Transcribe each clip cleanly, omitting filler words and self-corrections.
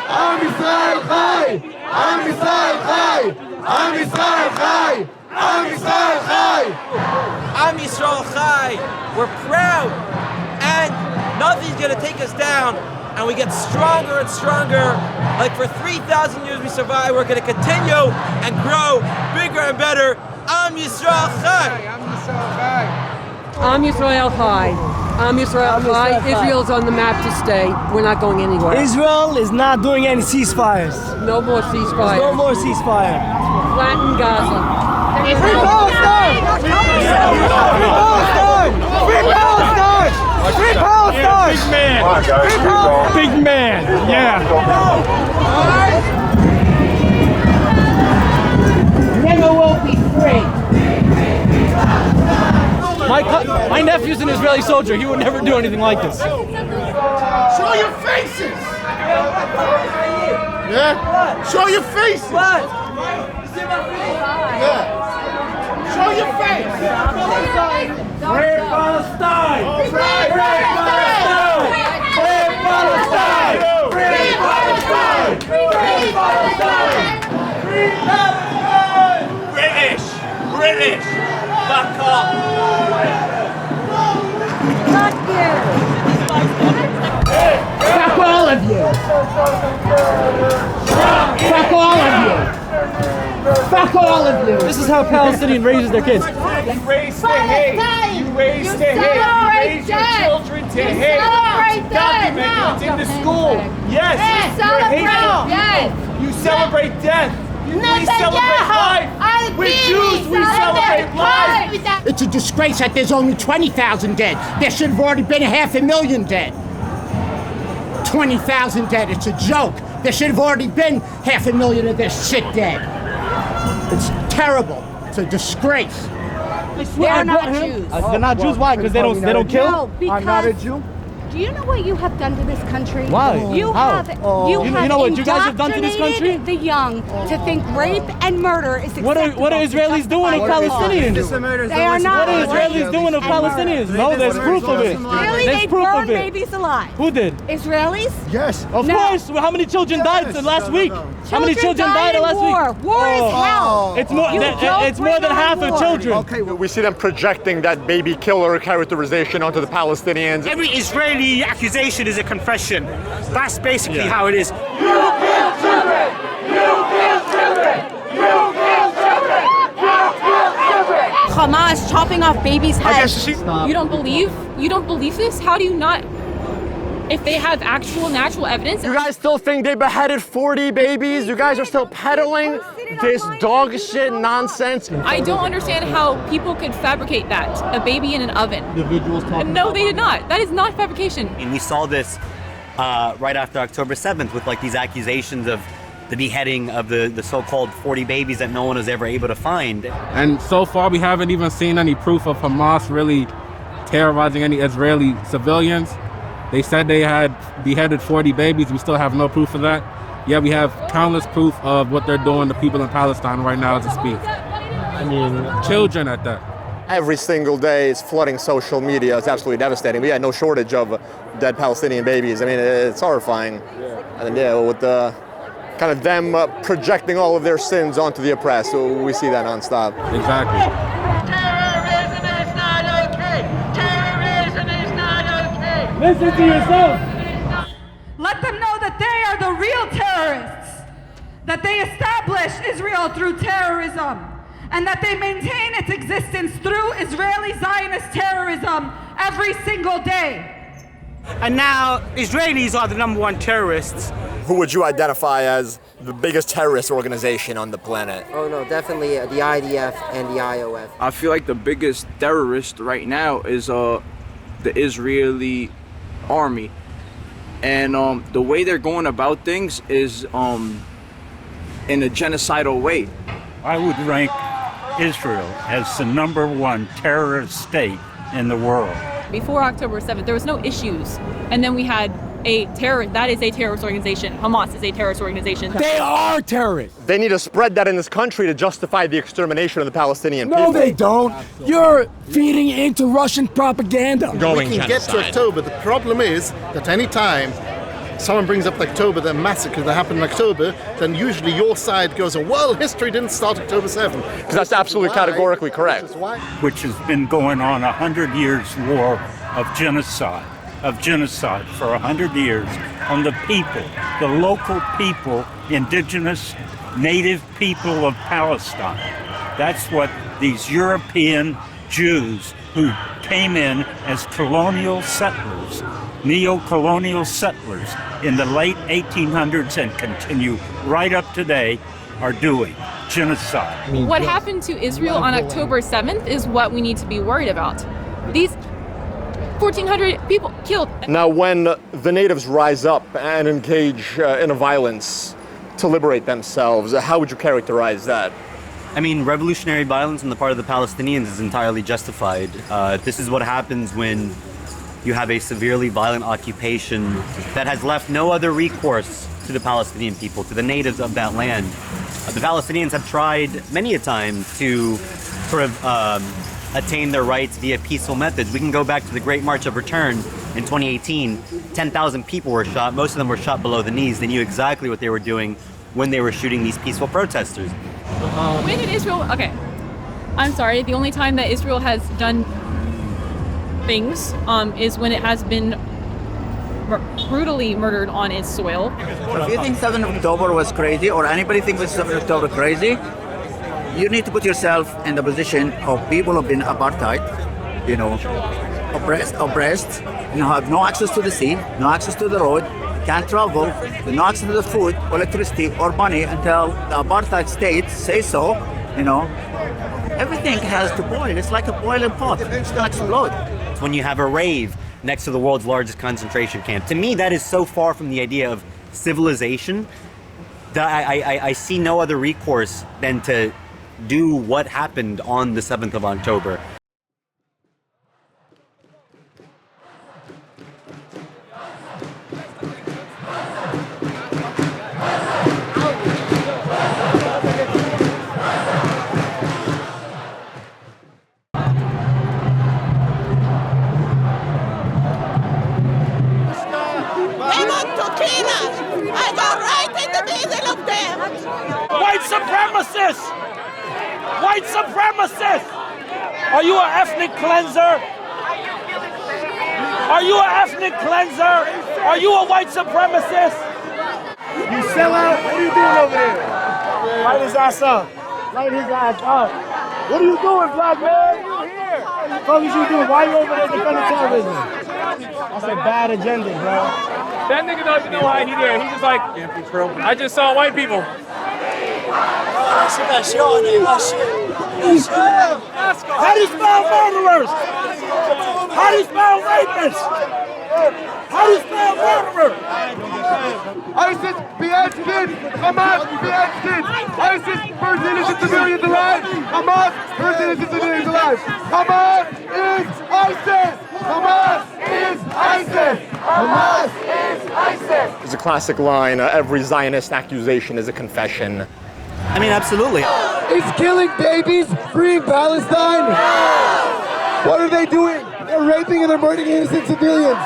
עם ישראל חי! עם ישראל חי! עם ישראל חי! עם ישראל חי! Am Yisrael Chai. We're proud, and nothing's gonna take us down, and we get stronger and stronger. Like for 3,000 years we survived, we're gonna continue and grow bigger and better. Am Yisrael Chai. Am Yisrael Chai. Am Yisrael Chai. Israel's on the map to stay. We're not going anywhere. Israel is not doing any ceasefires. No more ceasefire. No more ceasefire. Flatten Gaza. Free Palestine! Free Palestine! Free Palestine! Free Palestine! Big man! Free Palestine! Big man! Yeah! Never will be free. My nephew's an Israeli soldier. He would never do anything like this. Show your faces! Yeah? Show your faces! Yeah. Show your face! Free Palestine! Free Palestine! Free Palestine! Free Palestine! Free Palestine! Free Palestine! British! Fuck off! Fuck all of you. Fuck all of you. Fuck all of you. This is how Palestinian raises their kids. You raise to hate! You raise to hate! You raise your children to hate! Celebrate that Document now. it. It's in the school! Yes! You're hateful! Yes. You celebrate death! We celebrate life! We're Al-Bini, Jews! We celebrate life! It's a disgrace that there's only 20,000 dead. There should have already been 500,000 dead. 20,000 dead, it's a joke. There should have already been 500,000 of this shit dead. It's terrible. It's a disgrace. They're not Jews. They're not Jews. Why? Because they don't kill. No, because I'm not a Jew. do you know what you have done to this country? Why? You How? have You know what you guys have done to this country? indoctrinated the young to think rape and murder is acceptable. What are Israelis doing of Palestinians? They are not. What are Israelis doing of Palestinians? No, there's proof of it. Really? There's They proof burn of it. babies alive. Who did? Israelis? Yes. Of No. course. How many children died last week? How many children died in last war. week? War is hell. It's more. You don't It's more bring than on half of war. children. Okay, well, We see them projecting that baby killer characterization onto the Palestinians. Every Israeli accusation is a confession. That's basically how it is. Hamas chopping off babies' heads. Stop. You don't believe this? How do you not? If they have actual natural evidence. You guys still think they beheaded 40 babies? You guys are still peddling this dog shit nonsense? I don't understand how people could fabricate that. A baby in an oven. Individuals talking. No, they did not. That is not fabrication. And we saw this right after October 7th with like these accusations of the beheading of the so-called 40 babies that no one was ever able to find. And so far, we haven't even seen any proof of Hamas really terrorizing any Israeli civilians. They said they had beheaded 40 babies. We still have no proof of that. Yeah, we have countless proof of what they're doing to people in Palestine right now as we speak. I mean, children at that. Every single day it's flooding social media. It's absolutely devastating. We had no shortage of dead Palestinian babies. I mean, it's horrifying. And yeah, with the kind of them projecting all of their sins onto the oppressed. So we see that nonstop. Exactly. Terrorism is not okay. Terrorism is not okay. Listen to yourself. Let them know that they are the real terrorists, that they established Israel through terrorism, and that they maintain its existence through Israeli Zionist terrorism every single day. And now Israelis are the #1 terrorists. Who would you identify as the biggest terrorist organization on the planet? Oh no, definitely the IDF and the IOF. I feel like the biggest terrorist right now is the Israeli army. And the way they're going about things is in a genocidal way. I would rank Israel as the #1 terrorist state in the world. Before October 7th, there was no issues. And then we had that is a terrorist organization. Hamas is a terrorist organization. They are terrorists. They need to spread that in this country to justify the extermination of the Palestinian people. No, they don't. You're feeding into Russian propaganda. Going we can get to October. The problem is that any time someone brings up October, the massacre that happened in October, then usually your side goes, well, history didn't start October 7th. Because that's absolutely categorically correct. Which has been going on 100 years war of genocide for 100 years on the people, the local people, indigenous, native people of Palestine. That's what these European Jews who came in as colonial settlers, neo-colonial settlers in the late 1800s and continue right up today are doing. Genocide. What happened to Israel on October 7th is what we need to be worried about. These 1,400 people killed. Now, when the natives rise up and engage in a violence to liberate themselves, how would you characterize that? I mean, revolutionary violence on the part of the Palestinians is entirely justified. This is what happens when you have a severely violent occupation that has left no other recourse to the Palestinian people, to the natives of that land. The Palestinians have tried many a time to sort of attain their rights via peaceful methods. We can go back to the Great March of Return in 2018. 10,000 people were shot. Most of them were shot below the knees. They knew exactly what they were doing when they were shooting these peaceful protesters. When did Israel, okay, I'm sorry, the only time that Israel has done things is when it has been brutally murdered on its soil. If you think 7th of October was crazy, or anybody thinks 7th of October crazy, you need to put yourself in the position of people who've been apartheid, you know, oppressed, you know, have no access to the sea, no access to the road, can't travel, no access to the food, electricity, or money until the apartheid states say so, you know. Everything has to boil. It's like a boiling pot. It's going to explode. When you have a rave next to the world's largest concentration camp, to me that is so far from the idea of civilization that I see no other recourse than to do what happened on the 7th of October. I go right in the middle of them. White supremacists! White supremacists! Are you an ethnic cleanser? Are you an ethnic cleanser? Are you a white supremacist? You sell out? What are you doing over there? Light his ass up. Light his ass up. What are you doing, black man? What the fuck is you doing? Why are you over there defending terrorism? That's a bad agenda, bro. That nigga don't even know why he there. He's just like, I just saw white people. How do you spell murderers? How do you spell rapists? How do you spell murderer? ISIS beheaded, Hamas beheaded. ISIS burns innocent civilians alive. Hamas burns innocent civilians alive. Hamas is ISIS. Hamas is ISIS. Hamas is ISIS. It's a classic line, every Zionist accusation is a confession. I mean, absolutely. It's killing babies, freeing Palestine. What are they doing? They're raping and they're murdering innocent civilians.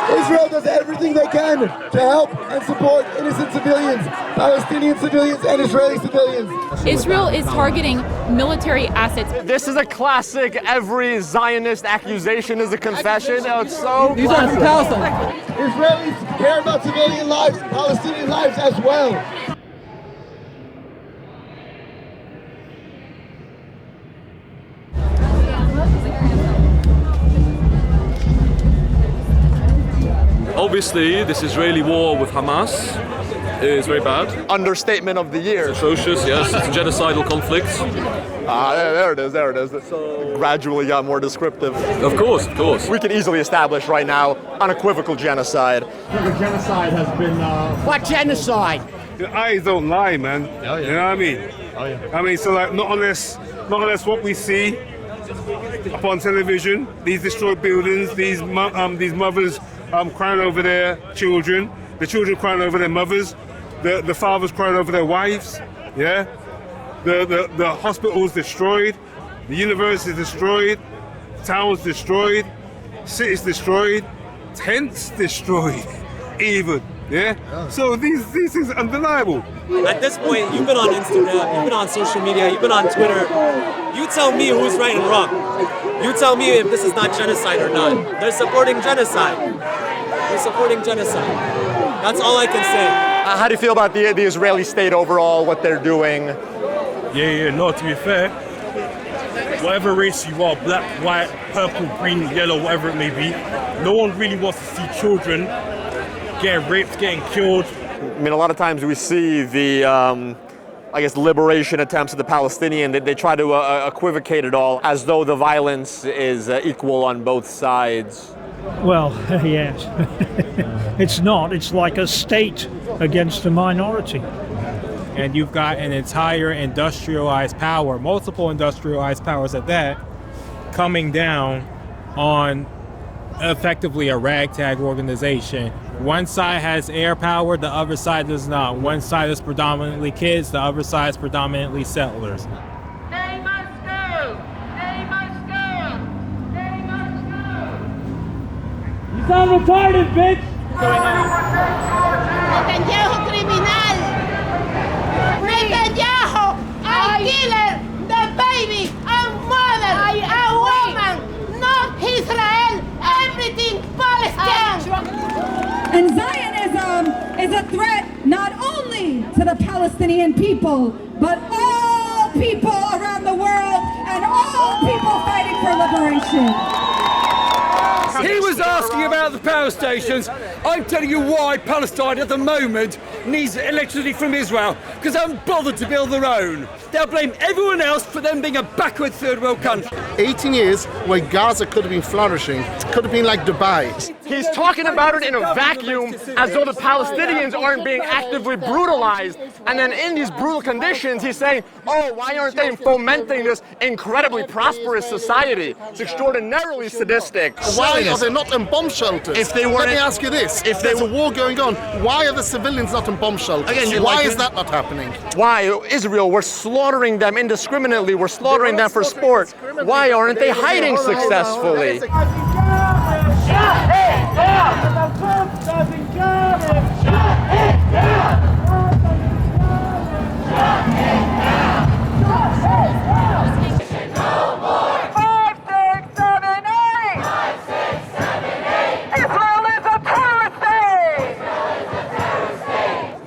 Israel does everything they can to help and support innocent civilians, Palestinian civilians and Israeli civilians. Israel is targeting military assets. This is a classic, every Zionist accusation is a confession. Oh, it's so These are from Palestine. Israelis care about civilian lives, Palestinian lives as well. Obviously, this Israeli war with Hamas is very bad. Understatement of the year. It's atrocious, yes. It's a genocidal conflict. There it is, there it is. Gradually got more descriptive. Of course, of course. We can easily establish right now unequivocal genocide. The genocide has been... What genocide? The eyes don't lie, man. Oh, yeah. You know what I mean? Oh, yeah. I mean, so like, not unless what we see upon television, these destroyed buildings, these mothers crying over their children, the children crying over their mothers, the fathers crying over their wives, yeah? The hospitals destroyed, the universities destroyed, towns destroyed, cities destroyed, tents destroyed, even. Yeah? So these things are undeniable. At this point, you've been on Instagram, you've been on social media, you've been on Twitter. You tell me who's right and wrong. You tell me if this is not genocide or not. They're supporting genocide. They're supporting genocide. That's all I can say. How do you feel about the Israeli state overall, what they're doing? No, to be fair, whatever race you are, black, white, purple, green, yellow, whatever it may be, no one really wants to see children getting raped, getting killed. I mean, a lot of times we see the, I guess, liberation attempts of the Palestinian. They try to equivocate it all as though the violence is equal on both sides. Well, yes. It's not. It's like a state against a minority. And you've got an entire industrialized power, multiple industrialized powers at that, coming down on effectively a ragtag organization. One side has air power, the other side does not. One side is predominantly kids, the other side is predominantly settlers. They must go! They must go! They must go! You sound retarded, bitch! What's going on? Netanyahu criminal! Netanyahu, a killer, the baby, a mother, a woman, not Israel, everything Palestine! And Zionism is a threat not only to the Palestinian people, but all people around the world and all people fighting for liberation. He was asking about the power stations. I'm telling you why Palestine at the moment needs electricity from Israel, because they haven't bothered to build their own. They'll blame everyone else for them being a backward third world country. 18 years where Gaza could have been flourishing, could have been like Dubai. He's talking about it in a vacuum as though the Palestinians aren't being actively brutalized. And then in these brutal conditions, he's saying, oh, why aren't they fomenting this incredibly prosperous society? It's extraordinarily sadistic. Why are they not in bomb shelters? If they weren't, let me ask you this. If there's a war going on, why are the civilians not in bomb shelters? Again, why is that not happening? Why? Israel, we're slaughtering them indiscriminately. We're slaughtering them for sport. Why aren't they hiding successfully?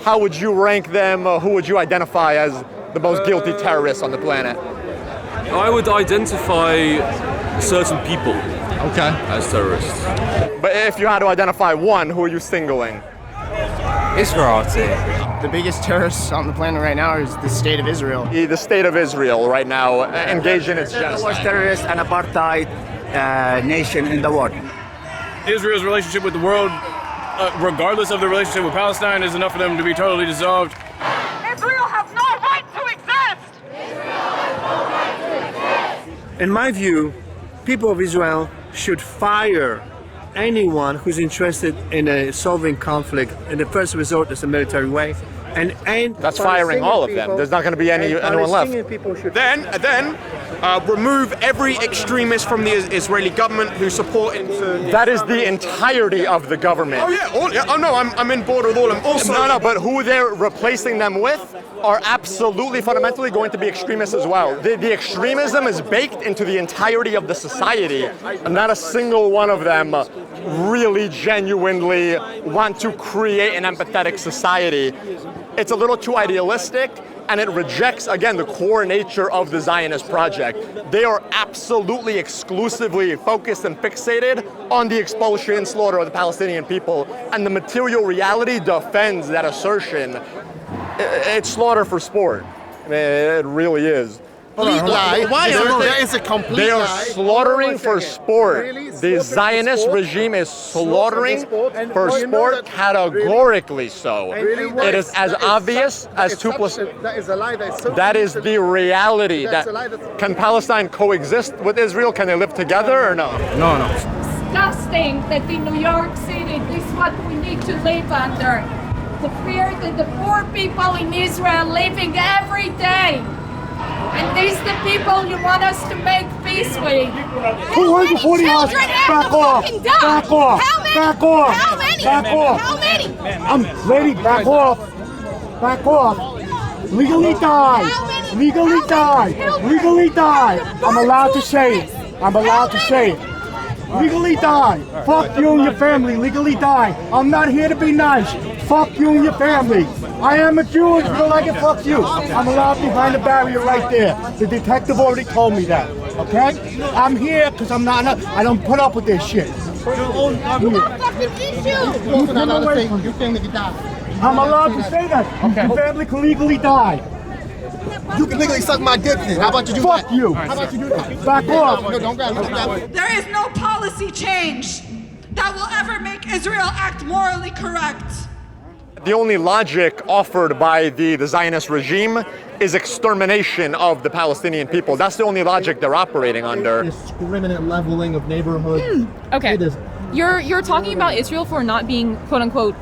How would you rank them? Who would you identify as the most guilty terrorists on the planet? I would identify certain people as terrorists. But if you had to identify one, who are you singling? Israel, I'd say. The biggest terrorists on the planet right now is the state of Israel. The state of Israel right now engaged in its genocide. The worst terrorist and apartheid nation in the world. Israel's relationship with the world, regardless of the relationship with Palestine, is enough for them to be totally dissolved. Israel has no right to exist! In my view, people of Israel should fire anyone who's interested in solving conflict in the first resort as a military way, and end. That's firing all of them. There's not going to be anyone left. Then remove every extremist from the Israeli government who support it. That is the entirety of the government. Oh yeah. Oh no, I'm in board with all of them. Also, no, but who they're replacing them with are absolutely fundamentally going to be extremists as well. The extremism is baked into the entirety of the society, and not a single one of them really genuinely want to create an empathetic society. It's a little too idealistic, and it rejects, again, the core nature of the Zionist project. They are absolutely exclusively focused and fixated on the expulsion and slaughter of the Palestinian people, and the material reality defends that assertion. It's slaughter for sport. I mean, it really is. There is a complete They are lie. slaughtering for sport. The Zionist regime is slaughtering for sport, categorically so. It is as obvious as 2 plus. That is a lie. That is the reality. That's a lie. Can Palestine coexist with Israel? Can they live together or no? No. Disgusting that in New York City, this is what we need to live under. The fear that the poor people in Israel living every day And these the people you want us to make peace with. 240 hours. Back off. Back off. How many? Back off. How many? Back off. How many? Lady, back off. Back off. Legally die. Legally die. Legally die. I'm allowed to say it. I'm allowed to say it. Legally die. Fuck you and your family. Legally die. I'm not here to be nice. Fuck you and your family. I am a Jew. If you don't like it, fuck you. I'm allowed behind the barrier right there. The detective already told me that. Okay? I'm here because I'm not. I don't put up with this shit. Your family can die. I'm allowed to say that. Your family can legally die. You can legally suck my dick then. How about you do Fuck that? you. How about you do that? Back off. No, don't grab me. There is no policy change that will ever make Israel act morally correct. The only logic offered by the Zionist regime is extermination of the Palestinian people. That's the only logic they're operating under. Indiscriminate leveling of neighborhoods. Okay. It is You're talking about Israel for not being quote unquote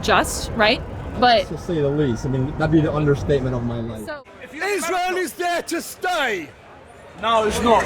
just, right? But to say the least. I mean, that'd be the understatement of my life. Israel is there to stay. No, it's not.